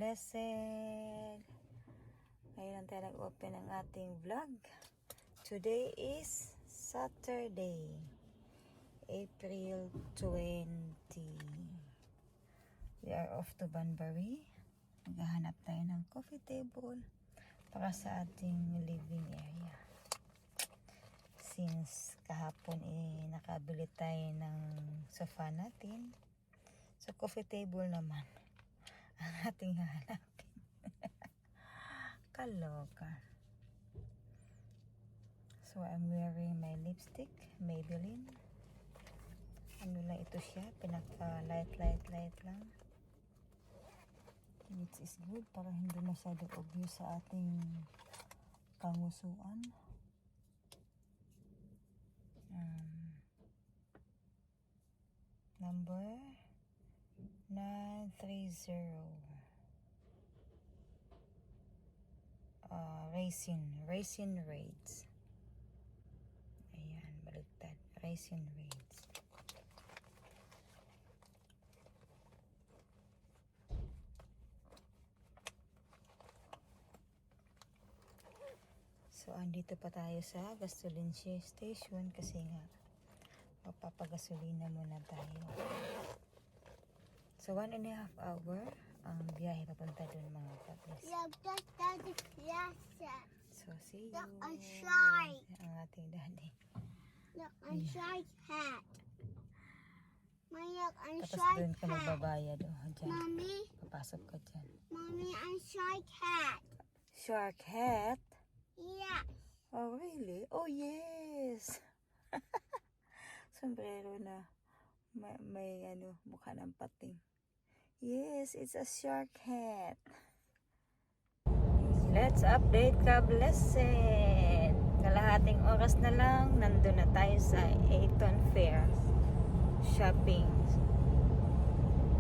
ka-blessed. Ngayon tayo nag-open ng ating vlog. Today is Saturday, April 20. We are off to Banbury. Maghahanap tayo ng coffee table para sa ating living area. Since kahapon nakabili tayo ng sofa natin, so coffee table naman ang ating hahanapin. Kaloka. So I'm wearing my lipstick, Maybelline. Ano lang ito siya, pinaka light lang. It is good para hindi masyado obvious sa ating kangusuan. Number 930. Raisin Raids. Ayan, baliktad. Raisin Raids. So, andito pa tayo sa gasoline station kasi nga magpapagasolina muna tayo. So, 1.5 hour ang biyahe papunta dun mga kapis. So, see you. Look, a shark. Ang ating daddy. Look, a shark hat. Look, a Tapos shark dun ka hat. magbabayad. Dyan. Mommy, Papasok ka dyan. mommy, a shark hat. Shark hat? Yeah. Oh, really? Oh, yes! Sombrero na may mukha ng pating. Yes, it's a shark hat. Let's update ka-blessed. Kalahating oras na lang, nandun na tayo sa Eton Fair Shopping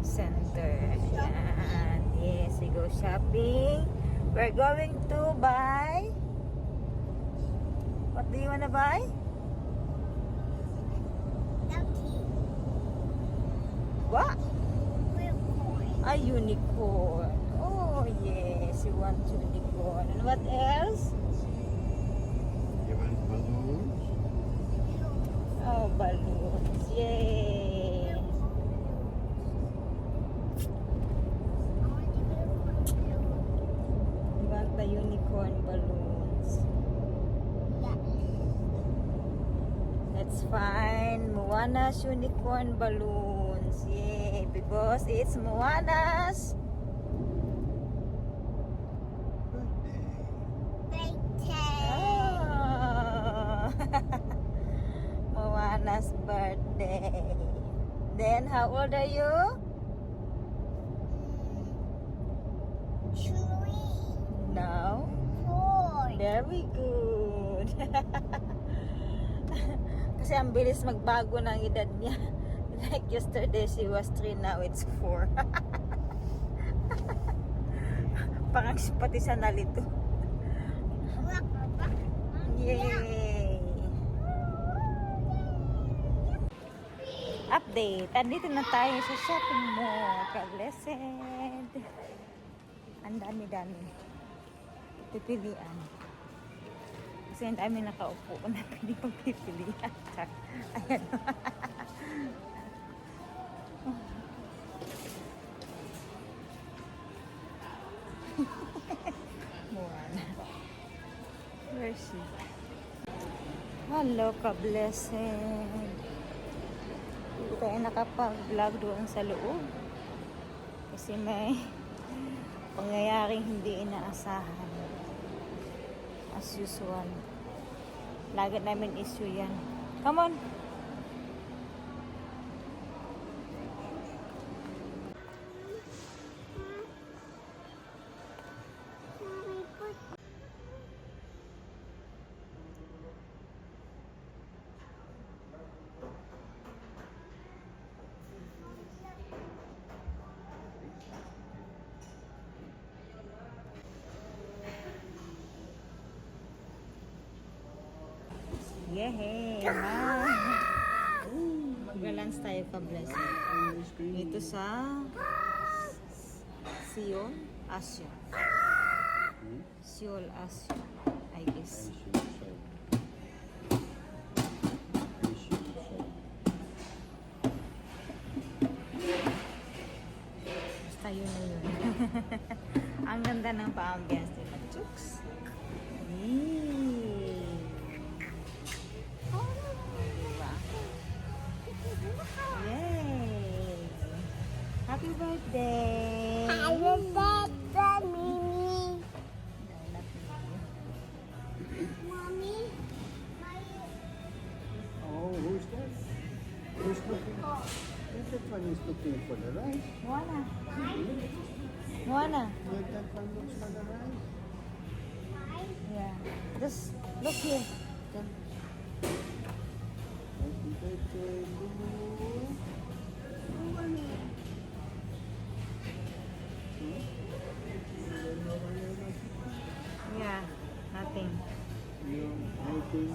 Center. Yan. Yes, we go shopping. We're going to buy. What do you wanna buy? Lucky. What? Unicorn. A unicorn. Oh yes, you want unicorn. And what else? You want balloons? Oh, balloons. Yay! You want the unicorn balloons. Let's find Moana's unicorn balloons. Yay! Because it's Moana's Oh. Moana's birthday. Then, how old are you? Now? Very good. Kasi ang bilis magbago ng edad niya. Like yesterday, she was 3. Now it's 4. Parang pati sa nalito. Yay! Update. Andito na tayo sa shopping mall. Ka-blessed. Ang dami-dami. Pipilian. Kasi ang dami nakaupo na pwede magpipilian. Ayan. Moana. Where is she? Hello, ka-blessed. Hindi tayo nakapag-vlog doon sa loob. Kasi may pangyayaring hindi inaasahan. As usual. Lagi namin issue yan. Come on! Yehey! Mag-lunch tayo ka-blessed. Ito sa Sion. Asia. Hmm? Seoul, Asia, I guess. Asian side. Asian side. Basta yun na yun. Ang ganda ng pa-ambience nila. Chooks! Diba? Yay! Happy birthday! Happy birthday, Mimi. No, not me. Mommy, my Oh, who's that? Who's looking? That one is looking for the rice. Moana. Moana. That one looks for the rice. Yeah. Just look here. Come. Happy birthday, Lulu. Yeah. Nothing. No, nothing.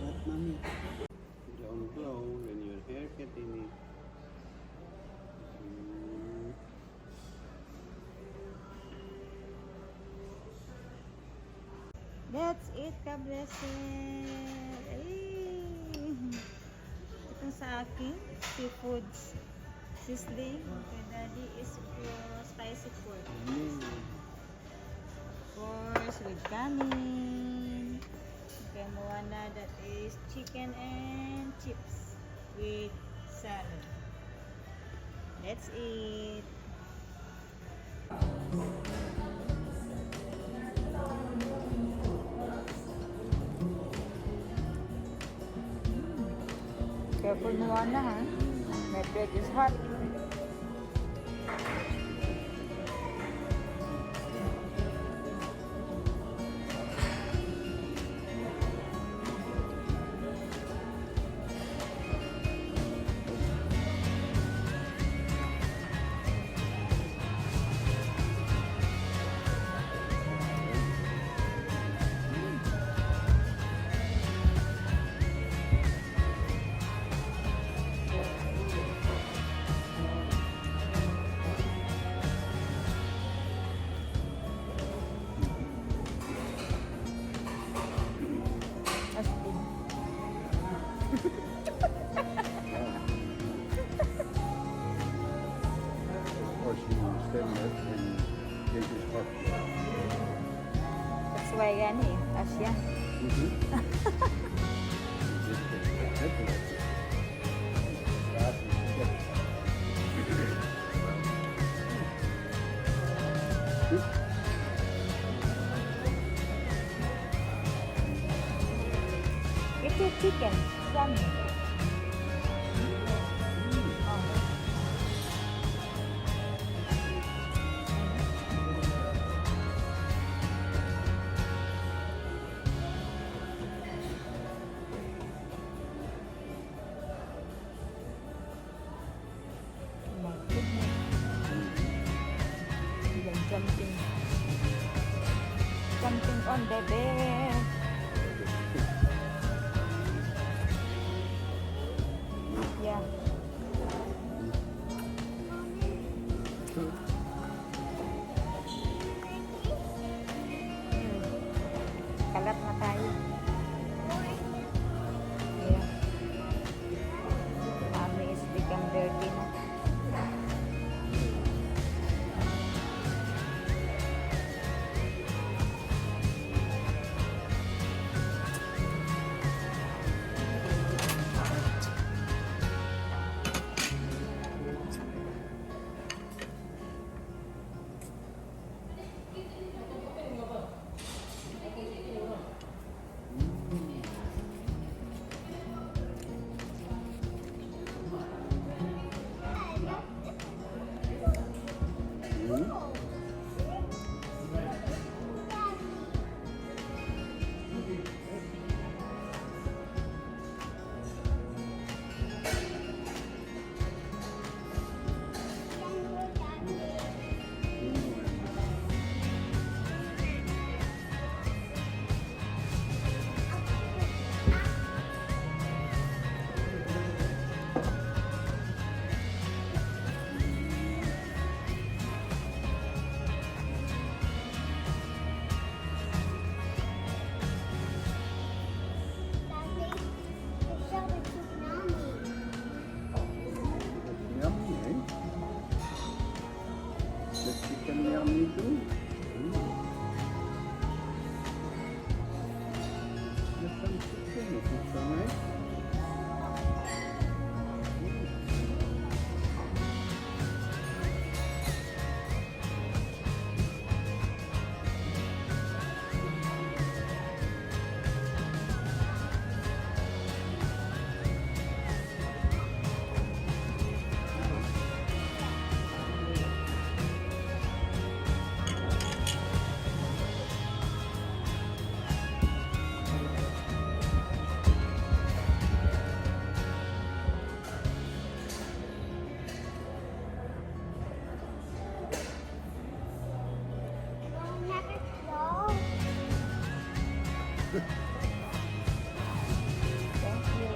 At mommy. Don't blow when your hair getting it. Mm. That's it, God bless it. Ay! Itong sa akin, seafoods sizzling. Kay Daddy is for spicy pork. Mm. Of course, with kanin. Kay Moana, that is chicken and chips with salad. That's it. Careful, Moana, ha? My bread is hot. Of course, you stand up and this is hot. That's why yan eh, Asya. Ito chicken, yummy. Oh. on the bed. Yeah. Kalat na tayo. Yeah. Mommy is become dirty na. Yummy, eh? The chicken yummy too. There's some chicken, is it so nice? Thank you.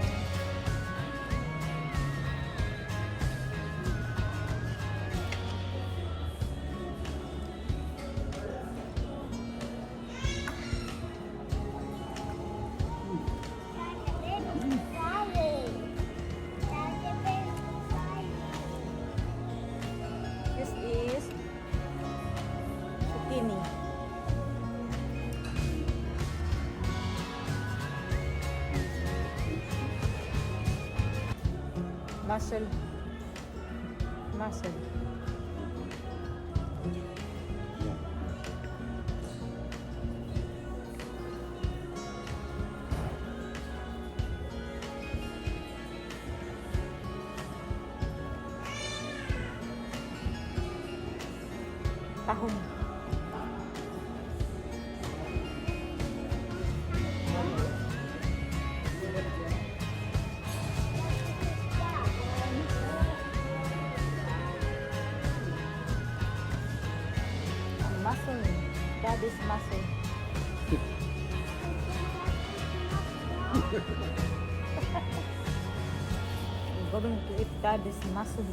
This is zucchini. Mussel. Mussel. Yeah. Tahong. Mussel. That is mussel. I'm going to eat that is mussel.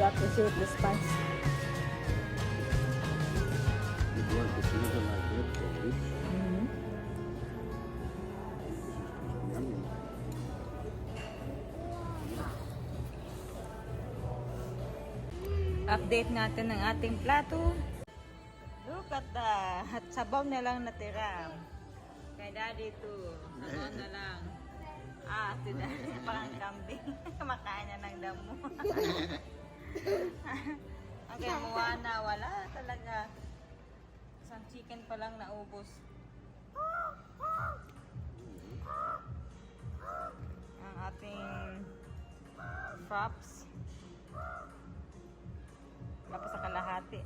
you appreciate this pants? Big one, it's never like that for rich. Mm-hmm. This is yummy. Update natin ng ating plato. Look at that. Sabaw na lang natira. Kay daddy too. Sabaw na lang. Si daddy parang kambing. Kumakain niya ng damo. Ang kay Moana, wala talaga. Isang chicken pa lang naubos. Ang ating props. Wala pa sa kalahati.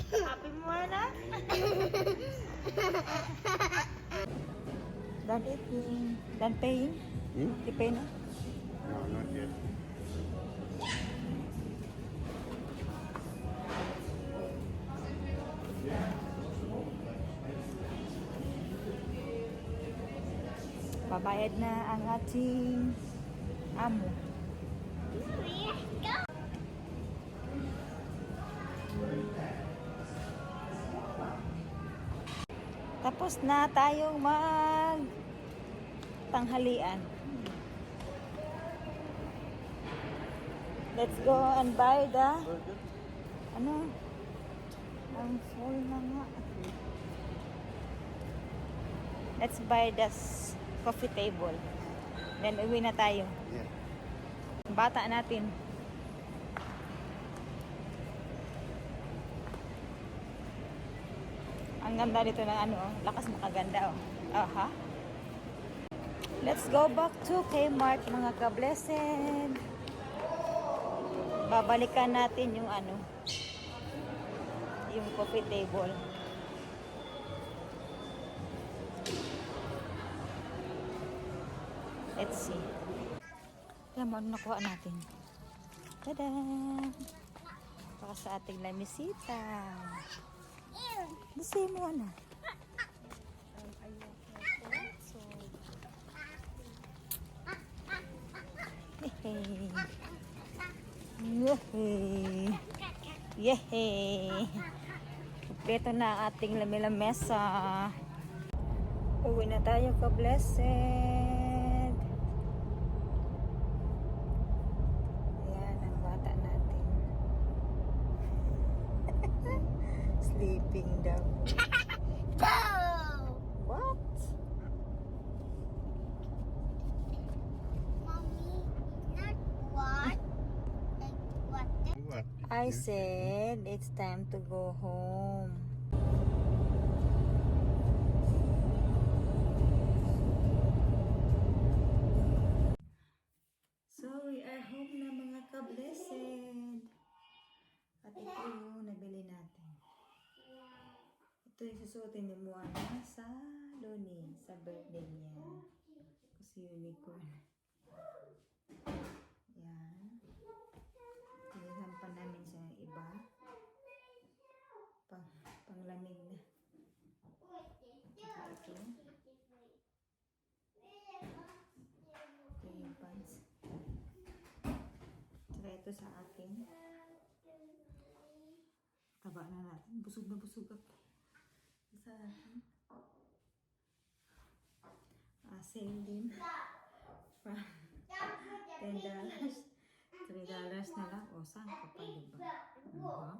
Happy Moana? Done eating. Done paying? Hmm? You pay na? No, not yet. Babayad na ang ating amo. Tapos na tayong mag tanghalian. Let's go and buy the ano? Ang full na nga. Let's buy the coffee table. Then uwi na tayo. Yeah. Bata natin. Ang ganda dito ng ano, lakas makaganda oh. Aha. Let's go back to Kmart mga ka-blessed. Babalikan natin yung ano, yung coffee table. Let's see. Kaya mo, ano nakuha natin? Tada! Para sa ating lamisita. Gusto mo na. Yehey! Yehey! Yehey! Kompleto na ang ating lamesa. Uwi na tayo ka-blessed. Ayan ang bata natin. Sleeping daw. What? Mommy, not what? Like what? What? I said it's time to go home. So we are home na mga ka-blessed. At ito yung nabili natin. Ito yung susuotin ni Moana sa Loni, sa birthday niya. Kasi unicorn. Yan. Tinihan pa namin sa iba. Panglamig na. Saka ito. Ito yung pants. Saka ito sa akin. Taba na natin. Busog na busog ako. Sa akin. Sale din. From $10. $3 na lang. O, saan ka pa, diba?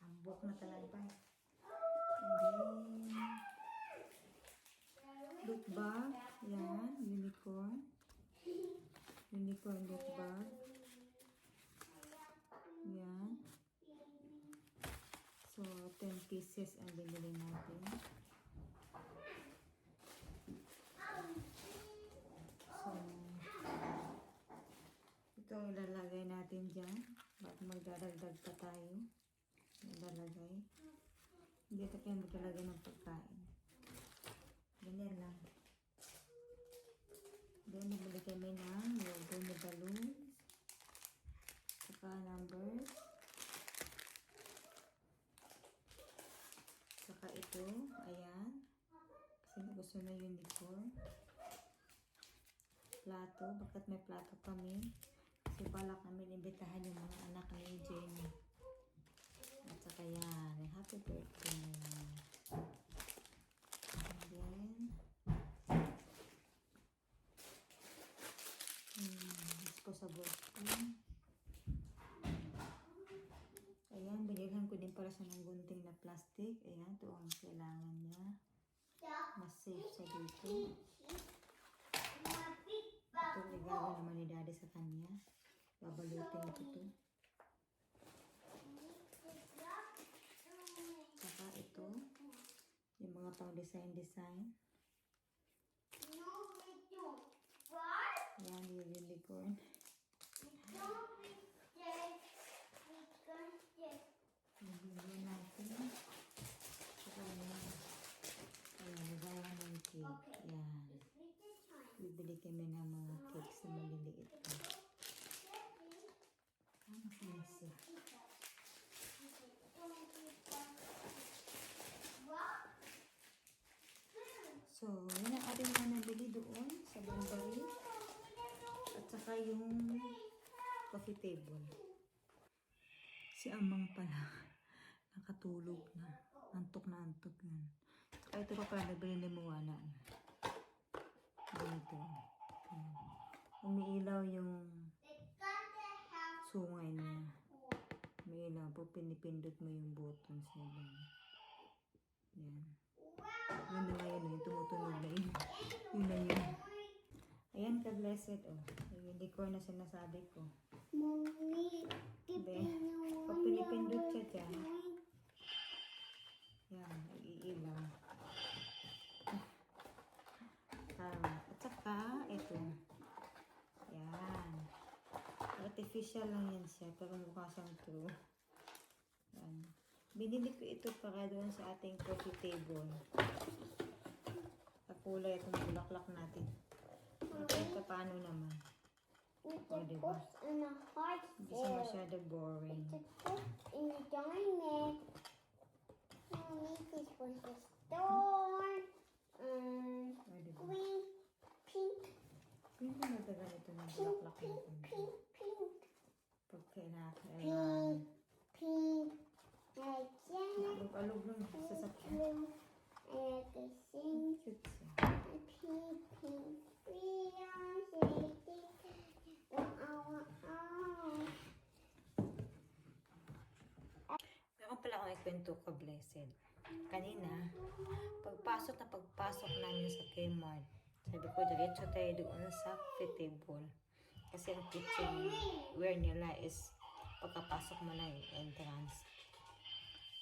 Tambok na talaga. And then, loot bag. Yan, unicorn. Unicorn loot bag. Yan. So, 10 pesos. pieces ang binili natin. So, ito ang ilalagay natin dyan. Ba't magdadagdag pa tayo? Ilalagay. Hindi ito kayo maglalagay ng pagkain. Ganyan lang. Then, nabili kami ng logo na balloons. Saka numbers. Saka ito. Ayan. Kasi gusto na unicorn. Plato. Bakit may plato kami? Kasi balak namin imbitahan yung mga anak ni Jenny. At saka yan. Happy birthday. And then, disposable spoon. Ayan, binilhan ko din para sa ng gunting na plastic. Ayan, ito ang kailangan niya. Mas safe sa dito. Ito, regalo naman ni Daddy sa kanya. Babalutin ko ito. Saka ito, yung mga pang design. Ayan, yung unicorn. Nabili natin. Saka yan. Ayan, nagawa ng cake. Ayan. Bibili kami ng mga cakes na maliliit pa. Ang fancy. So, yun ang ating mga nabili doon sa Bunbury. At saka yung coffee table. Si Amang pala, nakatulog na. Antok na antok yan. Saka ito pa pala nabili ni Moana. Dito. Umiilaw yung sungay niya. Umiilaw. Pag pinipindot mo yung buttons niya. Yan. Yun na ngayon, yung tumutunog na yun. Yun na yun. Ayan ka, blessed. Oh. Yung decor na sinasabi ko. Mommy, Pag pinipindot siya dyan, yan, nag-iilaw. At saka, ito. Yan. Artificial lang yan siya, pero mukha siyang true. Yan. Binili ko ito para doon sa ating coffee table. Kakulay itong bulaklak natin. Ito paano naman. With Oh, the diba? books and a heart Hindi siya there. masyado boring. The book in the diamond. Mommy, this was the storm. Oh, diba? Green, pink, Pwede na ito ganito ng pink, bulaklak pink, natin. pink, pink, Pag kailangan. pink. Like that. Alog lang sa sakyan. Blue. And the same. Cute siya. Pink, pink, freedom, safety. Meron pala akong ikwento ka, blessed. Kanina, pagpasok namin sa Kmart, sabi ko, diretso tayo doon sa coffee table. Kasi ang kitchenware nila is pagkapasok mo na yung entrance.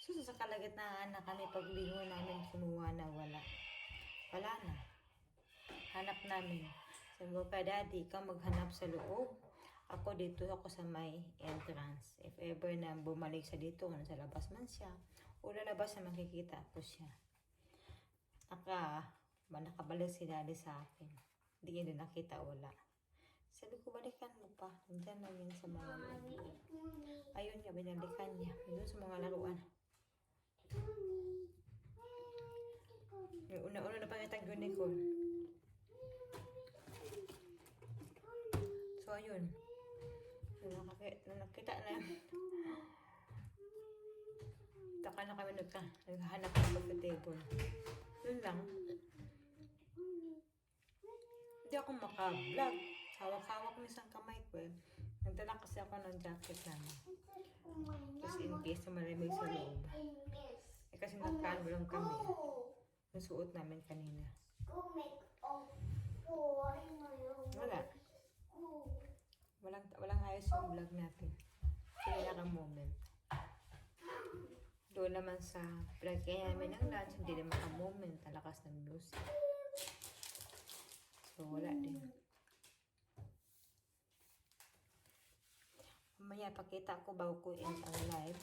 So, sa kalagitnaan na kami, paglingon namin, kumuha na wala. Wala na. Hanap namin. Sabi ko, kay Daddy, ikaw maghanap sa loob. Ako dito, ako sa may entrance. If ever na bumalik sa dito, kung sa labas man siya, o lalabas na makikita ko siya. Nakabalik si Daddy sa akin. Hindi niya din nakita, wala. Sabi ko, balikan mo pa. Nandiyan lang yun sa mga loob. Ayun niya, binalikan niya. Doon sa mga laruan. Yung una-una na pangitag yun, Nicole. So, ayun. Nakita na yun. Taka na kami naghahanap ng coffee table. Yun lang. Hindi ako maka-vlog. Hawak-hawak ng isang kamay ko eh. Nagdala kasi ako ng jacket namin. Kasi in case na malamig sa loob. Eh kasi nagkaan lang kami. Nasuot namin kanina. Wala. Walang ayos yung vlog natin. Kaya lang moment. Doon naman sa pinagkaya namin ng lunch, hindi naman ka-moment, talakas ng music. So, wala din. Mamaya, pakita ko bago ko end ang live.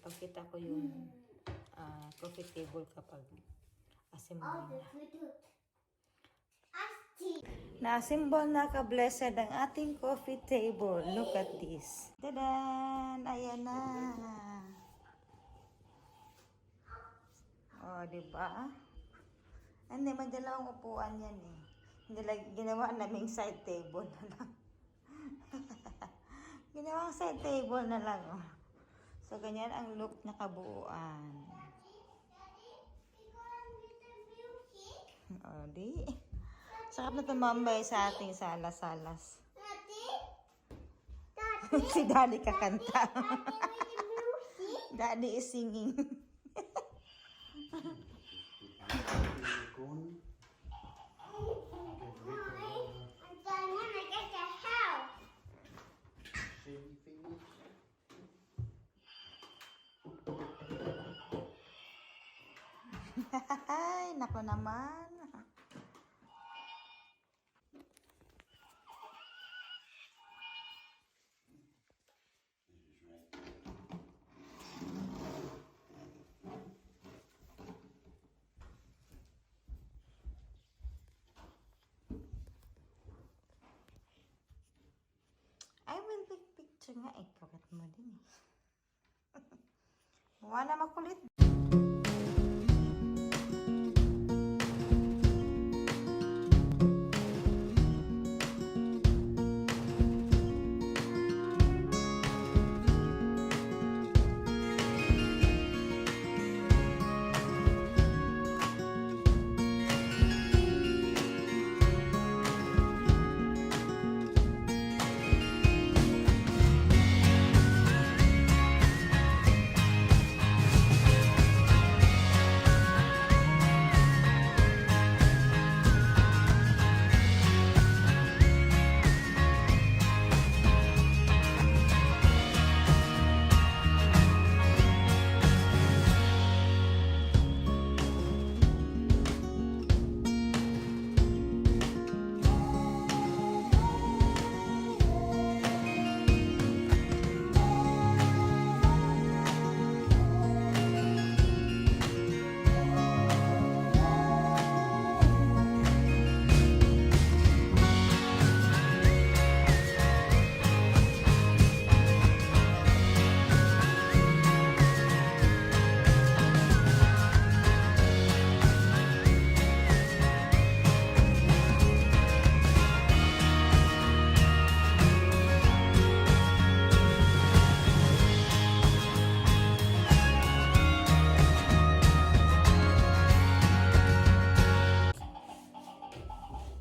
Ipakita ko yung coffee table kapag assemble na. Na-assemble na ka-blessed ang ating coffee table. Look at this. Tadan! Ayan na. O, diba? Hindi, may dalawang upuan yan eh. Hindi lang, ginawa naming side table na lang. Ginawang side table na lang, oh. So, ganyan ang look na kabuuan. O, di. Sarap na tumambay sa ating salas-salas. Si Daddy kakanta. Daddy is singing. Con. Shady finish. Ay, nako naman. I will take picture nga eh. Kagat mo din eh. Wala makulit.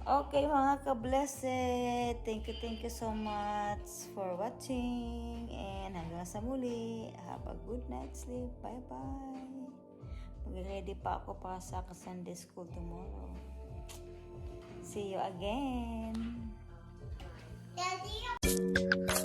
Okay mga ka-blessed, thank you so much for watching and hanggang sa muli, have a good night sleep, bye bye. Mag-ready pa ako para sa Sunday school tomorrow. See you again. Daddy,